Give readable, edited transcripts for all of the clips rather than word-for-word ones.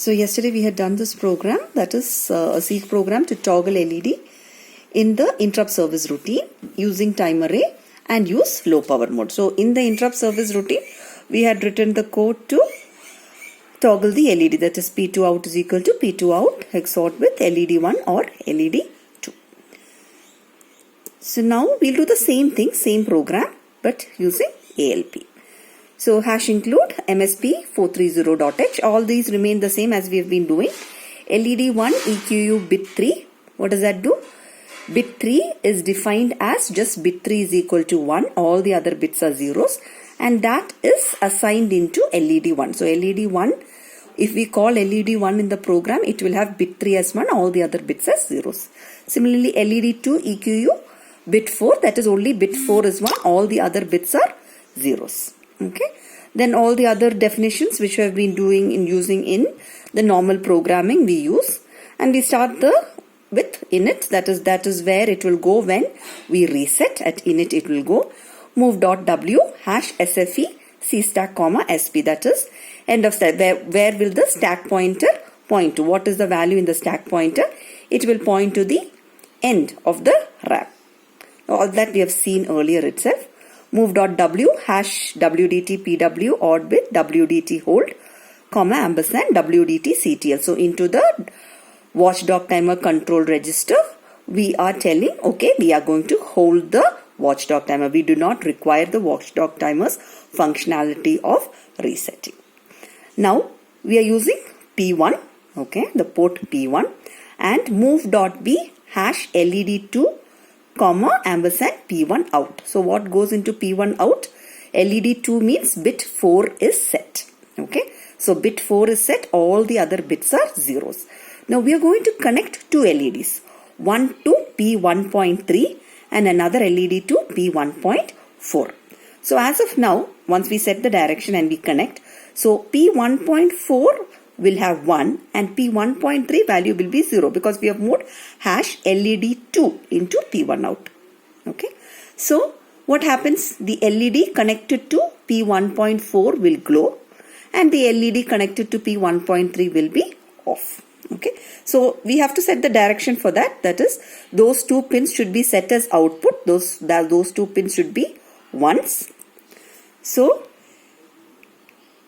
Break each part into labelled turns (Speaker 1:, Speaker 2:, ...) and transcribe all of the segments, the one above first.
Speaker 1: So yesterday we had done this program, that is a seek program to toggle LED in the interrupt service routine using time array and use low power mode. So in the interrupt service routine, we had written the code to toggle the LED, that is P2 out is equal to P2 out XOR with LED1 or LED2. So now we'll do the same thing, same program, but using ALP. So hash include MSP430.h. All these remain the same as we have been doing. LED1 EQU bit 3. What does that do? Bit 3 is defined as just bit 3 is equal to 1. All the other bits are zeros. And that is assigned into LED1. So LED1, if we call LED1 in the program, it will have bit 3 as 1. All the other bits as zeros. Similarly, LED2 EQU bit 4. That is only bit 4 is 1. All the other bits are zeros. Okay, then all the other definitions which we have been doing in using in the normal programming we use, and we start with init, that is where it will go when we reset. At init it will go move.w hash sfe c stack comma sp, that is end of stack. Where will the stack pointer point to? What is the value in the stack pointer? It will point to the end of the RAM. All that we have seen earlier itself. Move.w hash wdt pw odd with wdt hold comma ampersand wdt ctl. So into the watchdog timer control register we are telling, okay, we are going to hold the watchdog timer. We do not require the watchdog timer's functionality of resetting. Now we are using P1, okay, the port P1, and move.b hash led2 comma ampersand P1 out. So what goes into P1 out? LED2 means bit 4 is set. Okay. So bit 4 is set. All the other bits are zeros. Now we are going to connect two LEDs. One to P1.3 and another LED to P1.4. So as of now, once we set the direction and we connect, so P1.4 will have 1 and P1.3 value will be 0 because we have moved hash LED2 into P1 out. Okay. So what happens? The LED connected to P1.4 will glow and the LED connected to P1.3 will be off. Okay. So we have to set the direction for that. That is, those two pins should be set as output. Those two pins should be ones. So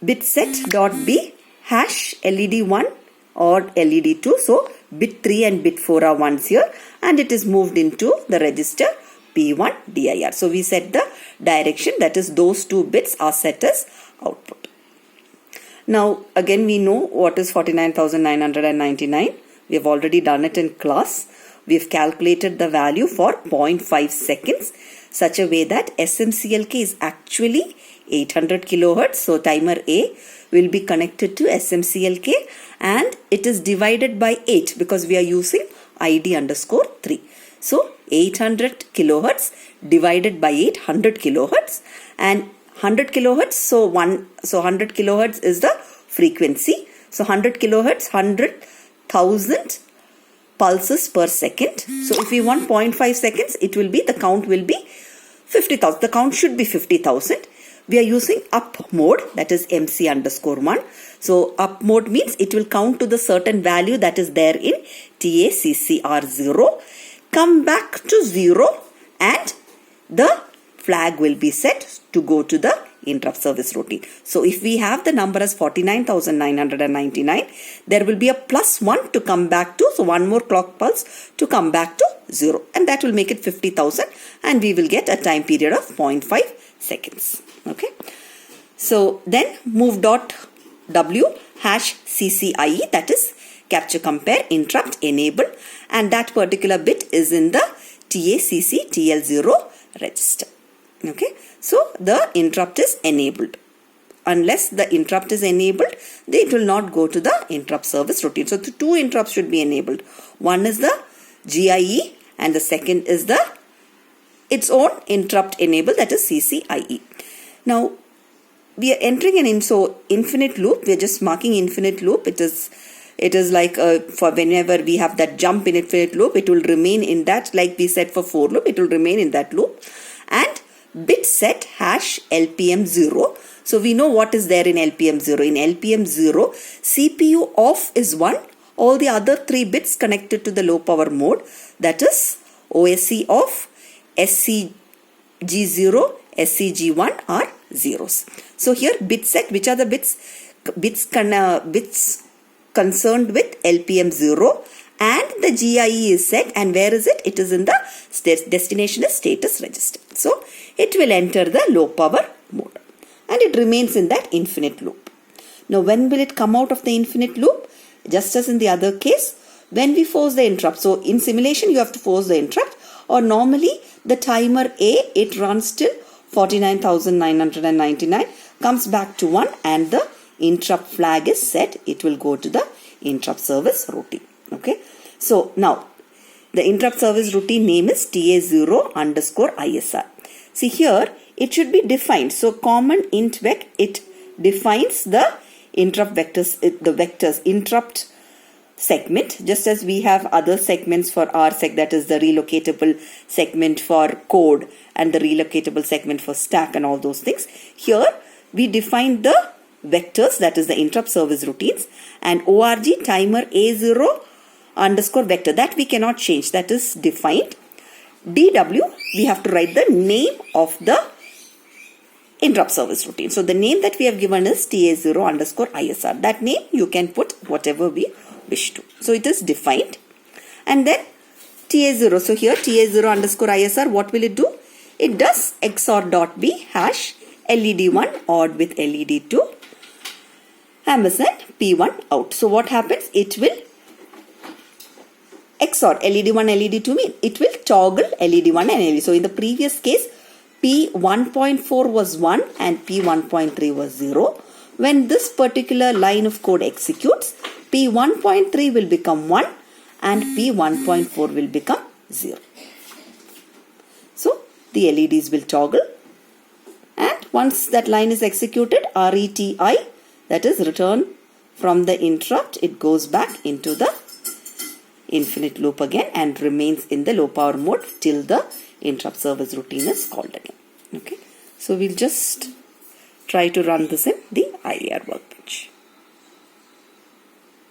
Speaker 1: bit set.b hash LED1 or LED2. So bit 3 and bit 4 are ones here and it is moved into the register P1 dir. So we set the direction, that is those two bits are set as output. Now again we know what is 49,999. We have already done it in class. We have calculated the value for 0.5 seconds such a way that SMCLK is actually 800 kilohertz. So timer A will be connected to SMCLK and it is divided by 8 because we are using ID underscore 3. So 800 kilohertz divided by 800 kilohertz and 100 kilohertz. So 100 kilohertz is the frequency. So 100 kilohertz, 100,000 pulses per second. So if we want 0.5 seconds, it will be, the count will be 50,000. The count should be 50,000. We are using up mode, that is MC underscore 1. So up mode means it will count to the certain value that is there in TACCR0. Come back to 0 and the flag will be set to go to the interrupt service routine. So if we have the number as 49,999, there will be a plus 1 to come back to, so one more clock pulse to come back to 0 and that will make it 50,000 and we will get a time period of 0.5 seconds. Okay. So then move.w hash CCIE, that is capture compare interrupt enable, and that particular bit is in the TACC TL0 register. Okay. So the interrupt is enabled. Unless the interrupt is enabled, it will not go to the interrupt service routine. So the two interrupts should be enabled. One is the GIE and the second is the its own interrupt enable, that is CCIE. Now we are entering an infinite loop. We are just marking infinite loop. It is like for whenever we have that jump in infinite loop, it will remain in that, like we said for for loop, it will remain in that loop. And bit set hash LPM 0. So we know what is there in LPM 0. In LPM 0, CPU off is 1. All the other 3 bits connected to the low power mode, that is OSC off, SCG0, SCG1 are zeros. So here bit set, which are the bits concerned with LPM 0, and the GIE is set, and where is it? It is in the destination is status register. So it will enter the low power mode and it remains in that infinite loop. Now when will it come out of the infinite loop? Just as in the other case, when we force the interrupt. So in simulation you have to force the interrupt, or normally the timer A, it runs till 49,999, comes back to 1 and the interrupt flag is set. It will go to the interrupt service routine. Okay. So now the interrupt service routine name is TA0_ISR. See here it should be defined. So common int vec, it defines the interrupt vectors, interrupt segment, just as we have other segments for RSEC, that is the relocatable segment for code and the relocatable segment for stack and all those things. Here we define the vectors, that is the interrupt service routines, and org timer A0_vector, that we cannot change, that is defined. DW, we have to write the name of the interrupt service routine. So the name that we have given is TA0_ISR. That name you can put whatever we wish to. So it is defined. And then TA0. So here TA0_ISR, what will it do? It does XOR.B hash LED1 odd with LED2 ampersand P1 out. So what happens? It will XOR LED1, LED2 mean it will toggle LED1 and LED. So in the previous case, P1.4 was 1 and P1.3 was 0. When this particular line of code executes, P1.3 will become 1 and P1.4 will become 0. So the LEDs will toggle, and once that line is executed, RETI, that is return from the interrupt, it goes back into the infinite loop again and remains in the low power mode till the interrupt service routine is called again. Okay, so we'll just try to run this in the IAR workbook.